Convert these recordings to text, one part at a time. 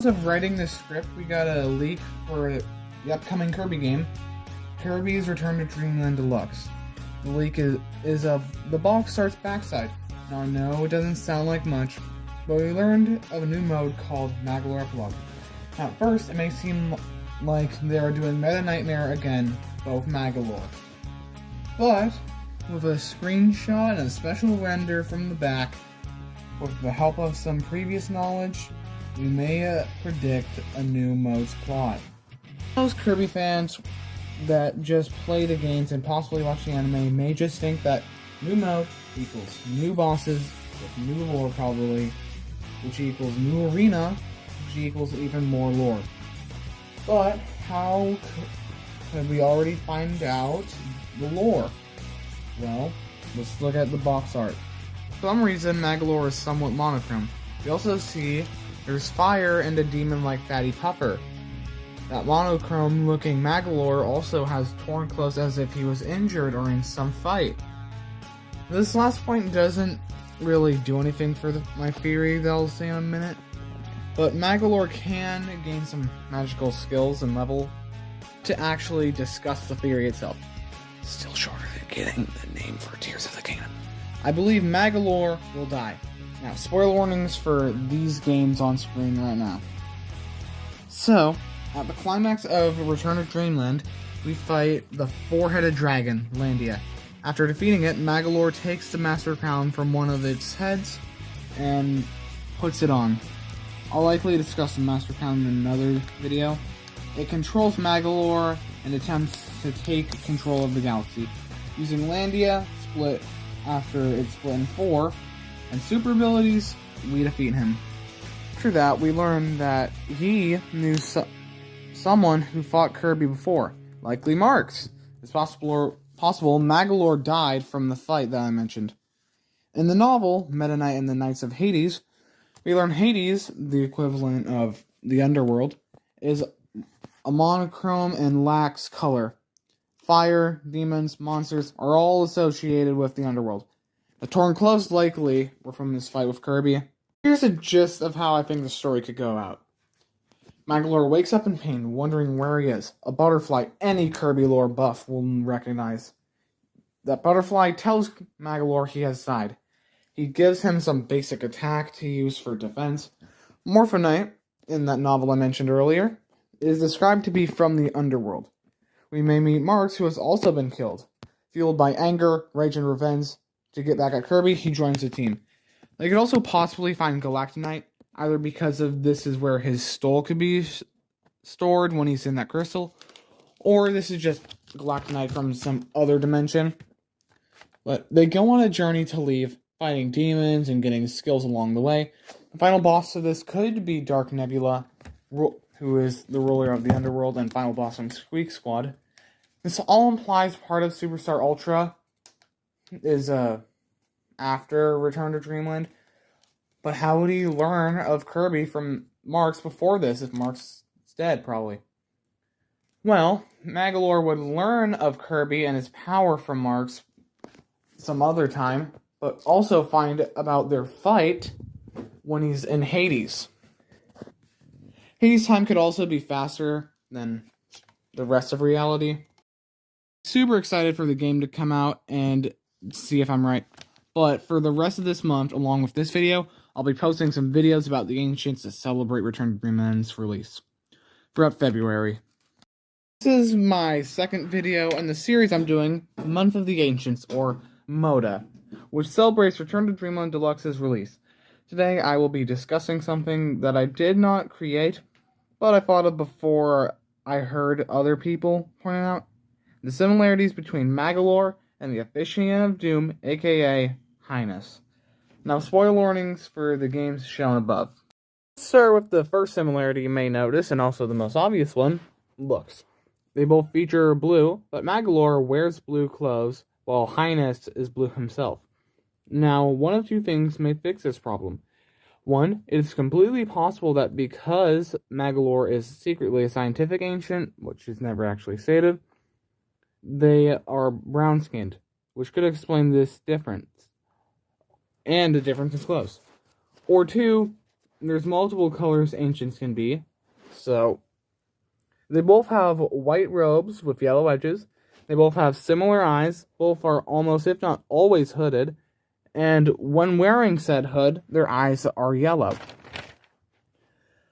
Of writing this script, we got a leak for the upcoming Kirby game, Kirby's Return to Dreamland Deluxe. The leak is of the box art's backside. Now I know it doesn't sound like much, but we learned of a new mode called Magolor Epilogue. Now at first, it may seem like they are doing Meta Nightmare again, but with Magolor. But, with a screenshot and a special render from the back, with the help of some previous knowledge, we may predict a new mode's plot. Those Kirby fans that just play the games and possibly watch the anime may just think that new mode equals new bosses with new lore probably, which equals new arena, which equals even more lore. But how could we already find out the lore? Well, let's look at the box art. For some reason, Magolor is somewhat monochrome. We also see there's fire and a demon like Fatty Puffer. That monochrome looking Magolor also has torn clothes as if he was injured or in some fight. This last point doesn't really do anything for my theory that I'll say in a minute, but Magolor can gain some magical skills and level to actually discuss the theory itself. Still shorter than getting the name for Tears of the Kingdom. I believe Magolor will die. Now, spoiler warnings for these games on screen right now. So, at the climax of Return to Dreamland, we fight the four-headed dragon, Landia. After defeating it, Magolor takes the Master Crown from one of its heads and puts it on. I'll likely discuss the Master Crown in another video. It controls Magolor and attempts to take control of the galaxy. Using Landia, split after it's split in four, and super abilities, we defeat him. After that, we learn that he knew someone who fought Kirby before, likely Marx. It's possible Magolor died from the fight that I mentioned. In the novel, Meta Knight and the Knights of Hades, we learn Hades, the equivalent of the underworld, is a monochrome and lacks color. Fire, demons, monsters are all associated with the underworld. The torn clothes likely were from this fight with Kirby. Here's a gist of how I think the story could go out. Magolor wakes up in pain, wondering where he is. A butterfly any Kirby lore buff will recognize. That butterfly tells Magolor he has died. He gives him some basic attack to use for defense. Morphinite, in that novel I mentioned earlier, is described to be from the underworld. We may meet Marx, who has also been killed. Fueled by anger, rage, and revenge, to get back at Kirby, he joins the team. They could also possibly find Galactonite, either because of this is where his soul could be stored when he's in that crystal, or this is just Galactonite from some other dimension. But they go on a journey to leave, fighting demons and getting skills along the way. The final boss of this could be Dark Nebula, who is the ruler of the underworld and final boss from Squeak Squad. This all implies part of Superstar Ultra is after Return to Dreamland. But how would he learn of Kirby from Marx before this, if Marx is dead, probably? Well, Magolor would learn of Kirby and his power from Marx some other time, but also find about their fight when he's in Hades. Hades' time could also be faster than the rest of reality. Super excited for the game to come out and see if I'm right. But for the rest of this month, along with this video, I'll be posting some videos about the Ancients to celebrate Return to Dreamland's release throughout February. This is my second video in the series I'm doing, Month of the Ancients, or MODA, which celebrates Return to Dreamland Deluxe's release. Today I will be discussing something that I did not create, but I thought of before I heard other people pointing out the similarities between Magolor and the Officiant of Doom, aka Highness. Now, spoiler warnings for the games shown above. Let's start with the first similarity you may notice, and also the most obvious one, looks. They both feature blue, but Magolor wears blue clothes, while Highness is blue himself. Now, one of two things may fix this problem. One, it is completely possible that because Magolor is secretly a scientific ancient, which is never actually stated, they are brown-skinned, which could explain this difference, and the difference in clothes. Or two, there's multiple colors ancients can be. So, they both have white robes with yellow edges. They both have similar eyes. Both are almost, if not always, hooded. And when wearing said hood, their eyes are yellow.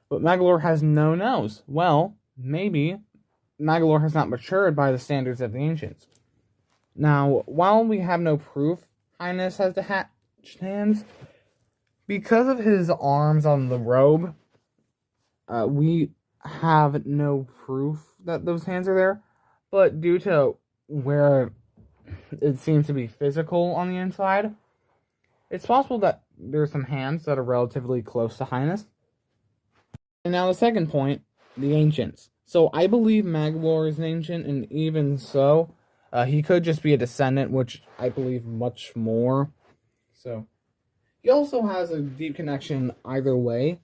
But Magolor has no nose. Well, maybe Magolor has not matured by the standards of the ancients. Now, while we have no proof Highness has detached hands, because of his arms on the robe, we have no proof that those hands are there. But due to where it seems to be physical on the inside, it's possible that there's some hands that are relatively close to Highness. And now the second point, the ancients. So I believe Magolor is an ancient, and even so, he could just be a descendant, which I believe much more. So he also has a deep connection either way.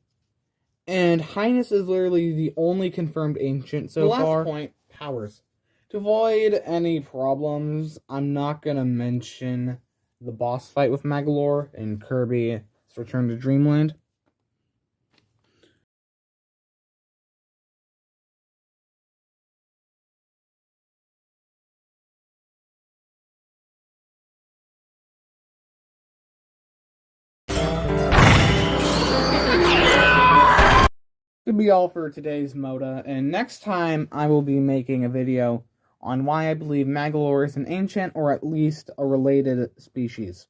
And Highness is literally the only confirmed ancient so far. The last point, powers. To avoid any problems, I'm not going to mention the boss fight with Magolor in Kirby's Return to Dreamland. Could be all for today's Moda, and next time I will be making a video on why I believe Magolor is an ancient, or at least a related species.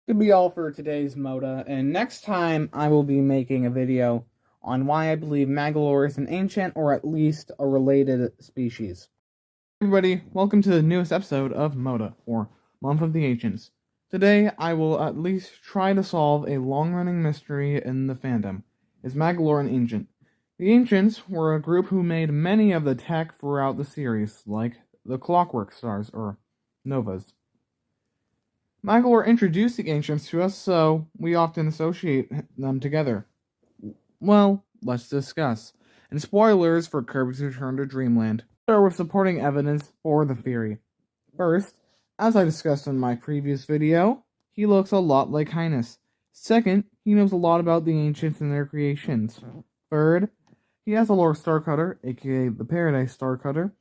Could be all for today's Moda, and next time I will be making a video on why I believe Magolor is an ancient, or at least a related species. Everybody, welcome to the newest episode of Moda, or Month of the Ancients. Today, I will at least try to solve a long-running mystery in the fandom. Is Magolor an ancient? The Ancients were a group who made many of the tech throughout the series, like the Clockwork Stars, or Novas. Magolor introduced the Ancients to us, so we often associate them together. Well, let's discuss. And spoilers for Kirby's Return to Dreamland. Start with supporting evidence for the theory. First, as I discussed in my previous video, he looks a lot like Highness. Second, he knows a lot about the Ancients and their creations. Third, he has a Lore Starcutter, aka the Paradise Starcutter.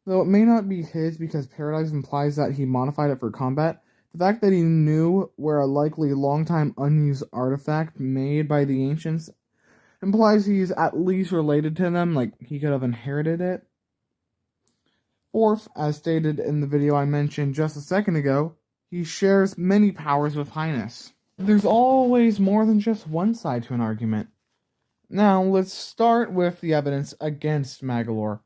Though it may not be his because Paradise implies that he modified it for combat, the fact that he knew where a likely long-time unused artifact made by the Ancients implies he's at least related to them, like he could have inherited it. Fourth, as stated in the video I mentioned just a second ago, he shares many powers with Highness. There's always more than just one side to an argument. Now, let's start with the evidence against Magolor.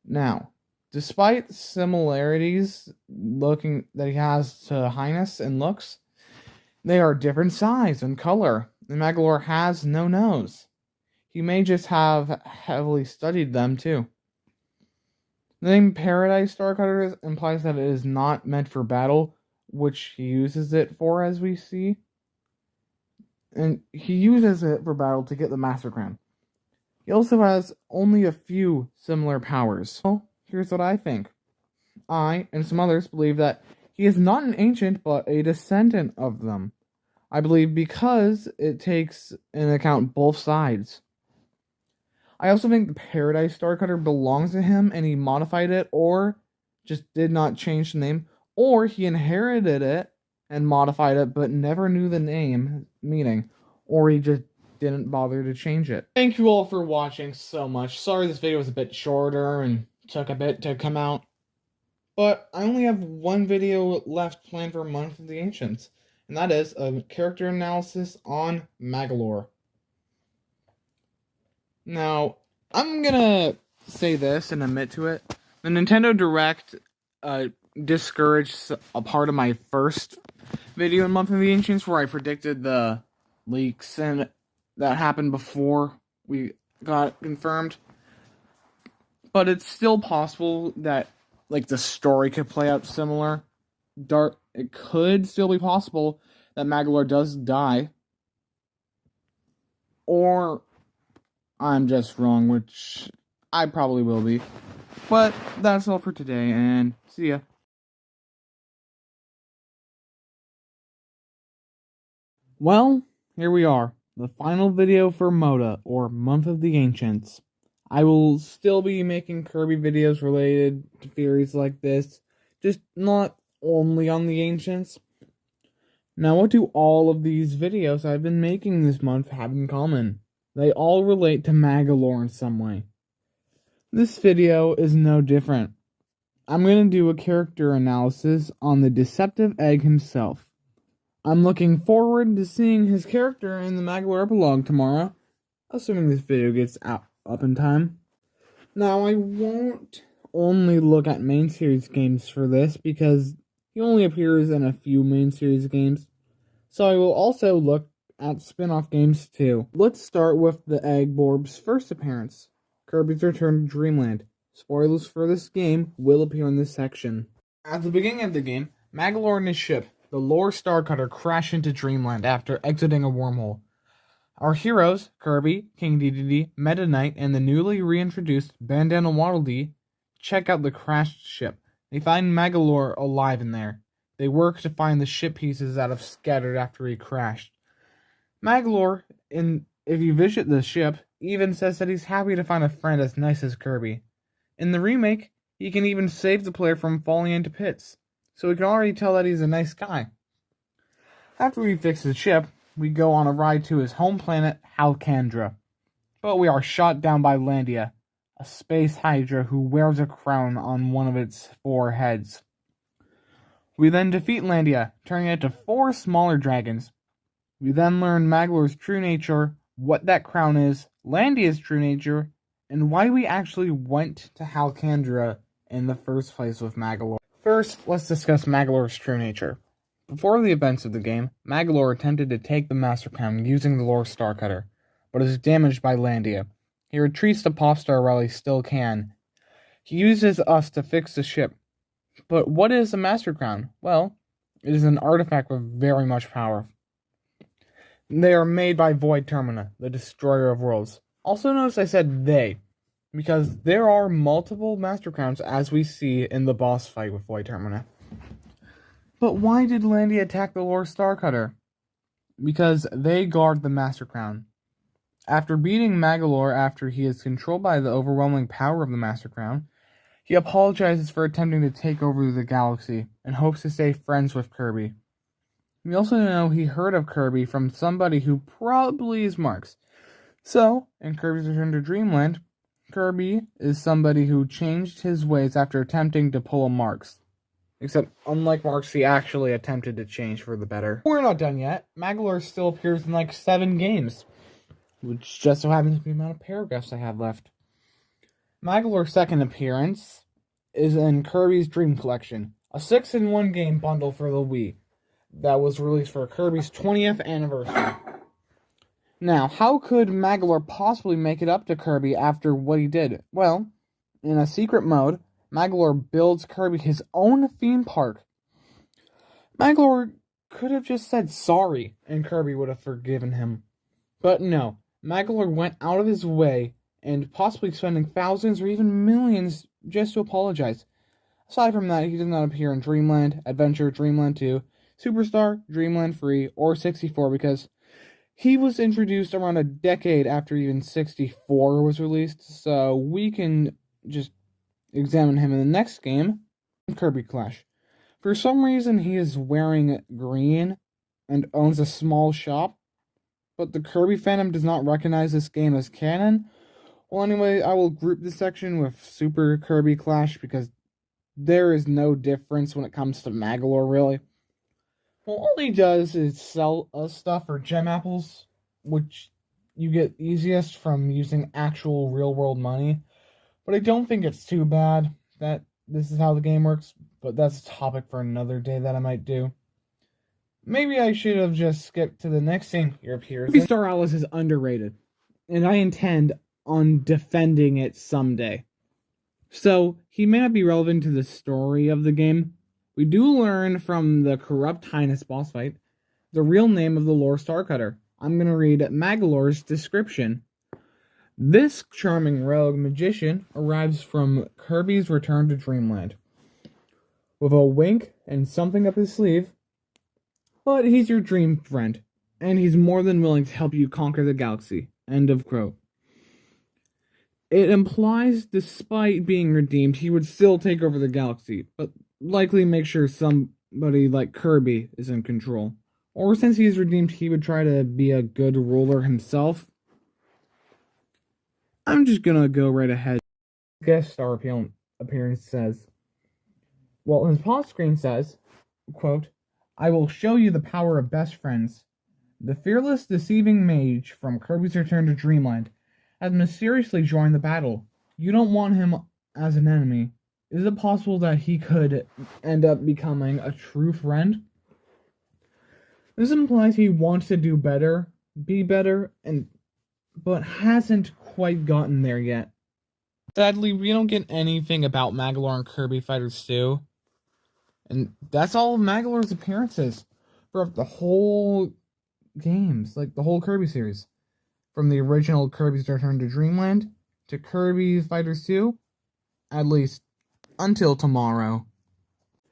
Now, despite similarities that he has to Highness in looks, they are different size and color, and Magolor has no nose. He may just have heavily studied them too. The name Paradise Starcutter implies that it is not meant for battle, which he uses it for, as we see. And he uses it for battle to get the Master Crown. He also has only a few similar powers. Well, here's what I think. I, and some others, believe that he is not an ancient, but a descendant of them. I believe because it takes into account both sides. I also think the Paradise Starcutter belongs to him and he modified it, or just did not change the name, or he inherited it and modified it but never knew the meaning, or he just didn't bother to change it. Thank you all for watching so much. Sorry this video was a bit shorter and took a bit to come out, but I only have one video left planned for Month of the Ancients, and that is a character analysis on Magolor. Now, I'm gonna say this and admit to it. The Nintendo Direct discouraged a part of my first video in Month of the Ancients where I predicted the leaks and that happened before we got confirmed. But it's still possible that like the story could play out similar. It could still be possible that Magolor does die. or I'm just wrong, which I probably will be. But that's all for today, and see ya. Well, here we are. The final video for MODA, or Month of the Ancients. I will still be making Kirby videos related to theories like this, just not only on the Ancients. Now, what do all of these videos I've been making this month have in common? They all relate to Magolor in some way. This video is no different. I'm going to do a character analysis on the Deceptive Egg himself. I'm looking forward to seeing his character in the Magolor epilogue tomorrow, assuming this video gets up in time. Now, I won't only look at main series games for this, because he only appears in a few main series games, so I will also look at spin-off games too. Let's start with the Eggborb's first appearance, Kirby's Return to Dreamland. Spoilers for this game will appear in this section. At the beginning of the game, Magolor and his ship, the Lore Starcutter, crash into Dreamland after exiting a wormhole. Our heroes, Kirby, King Dedede, Meta Knight, and the newly reintroduced Bandana Waddle Dee, check out the crashed ship. They find Magolor alive in there. They work to find the ship pieces that have scattered after he crashed. Magolor, if you visit the ship, even says that he's happy to find a friend as nice as Kirby. In the remake, he can even save the player from falling into pits, so we can already tell that he's a nice guy. After we fix the ship, we go on a ride to his home planet, Halcandra. But we are shot down by Landia, a space hydra who wears a crown on one of its 4 heads. We then defeat Landia, turning it to 4 smaller dragons. We then learn Magolor's true nature, what that crown is, Landia's true nature, and why we actually went to Halcandra in the first place with Magolor. First, let's discuss Magolor's true nature. Before the events of the game, Magolor attempted to take the Master Crown using the Lore Starcutter, but is damaged by Landia. He retreats to Popstar while he still can. He uses us to fix the ship. But what is a Master Crown? Well, it is an artifact with very much power. They are made by Void Termina, the Destroyer of Worlds. Also notice I said they, because there are multiple Master Crowns as we see in the boss fight with Void Termina. But why did Landia attack the Lore Starcutter? Because they guard the Master Crown. After beating Magolor after he is controlled by the overwhelming power of the Master Crown, he apologizes for attempting to take over the galaxy and hopes to stay friends with Kirby. We also know he heard of Kirby from somebody who probably is Marx. So, in Kirby's Return to Dreamland, Kirby is somebody who changed his ways after attempting to pull a Marx. Except, unlike Marx, he actually attempted to change for the better. We're not done yet. Magolor still appears in like 7 games, which just so happens to be the amount of paragraphs I have left. Magolor's second appearance is in Kirby's Dream Collection, a 6-in-1 game bundle for the Wii that was released for Kirby's 20th anniversary. Now, how could Magolor possibly make it up to Kirby after what he did? Well, in a secret mode, Magolor builds Kirby his own theme park. Magolor could have just said sorry, and Kirby would have forgiven him. But no, Magolor went out of his way, and possibly spending thousands or even millions just to apologize. Aside from that, he does not appear in Dreamland, Adventure, Dreamland 2, Superstar, Dreamland 3, or 64 because he was introduced around a decade after even 64 was released, so we can just examine him in the next game, Kirby Clash. For some reason, he is wearing green and owns a small shop, but the Kirby fandom does not recognize this game as canon. Well, anyway, I will group this section with Super Kirby Clash because there is no difference when it comes to Magolor, really. Well, all he does is sell us stuff for gem apples, which you get easiest from using actual real-world money. But I don't think it's too bad that this is how the game works, but that's a topic for another day that I might do. Maybe I should have just skipped to the next scene here appears. Star Atlas is underrated, and I intend on defending it someday. So, he may not be relevant to the story of the game. We do learn from the Corrupt Highness boss fight the real name of the Lore Starcutter. I'm going to read Magolor's description. This charming rogue magician arrives from Kirby's Return to Dreamland with a wink and something up his sleeve, but he's your dream friend, and he's more than willing to help you conquer the galaxy. End of quote. It implies, despite being redeemed, he would still take over the galaxy, but likely make sure somebody like Kirby is in control. Or since he's redeemed, he would try to be a good ruler himself. I'm just gonna go right ahead. Guest star appearance says, well, his pause screen says, quote, I will show you the power of best friends. The fearless, deceiving mage from Kirby's Return to Dreamland has mysteriously joined the battle. You don't want him as an enemy. Is it possible that he could end up becoming a true friend? This implies he wants to do better, be better, but hasn't quite gotten there yet. Sadly, we don't get anything about Magolor and Kirby Fighters 2. And that's all of Magolor's appearances for the whole games, like the whole Kirby series. From the original Kirby's Return to Dreamland to Kirby Fighters 2, at least until tomorrow.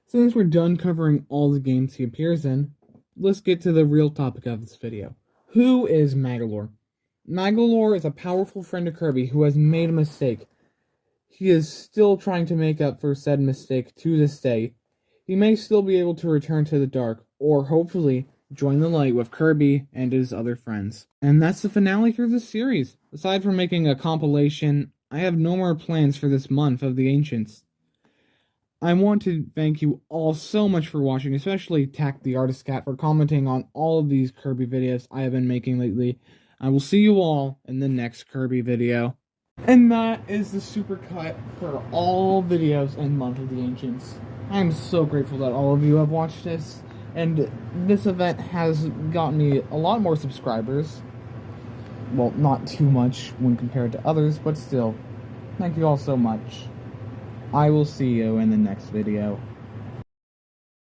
Since we're done covering all the games he appears in, let's get to the real topic of this video. Who is Magolor? Magolor is a powerful friend of Kirby who has made a mistake. He is still trying to make up for said mistake to this day. He may still be able to return to the dark, or hopefully join the light with Kirby and his other friends. And that's the finale for this series. Aside from making a compilation, I have no more plans for this month of the Ancients. I want to thank you all so much for watching, especially Tack the Artist Cat for commenting on all of these Kirby videos I have been making lately. I will see you all in the next Kirby video. And that is the supercut for all videos in Month of the Ancients. I'm so grateful that all of you have watched this, and this event has gotten me a lot more subscribers. Well, not too much when compared to others, but still, thank you all so much. I will see you in the next video.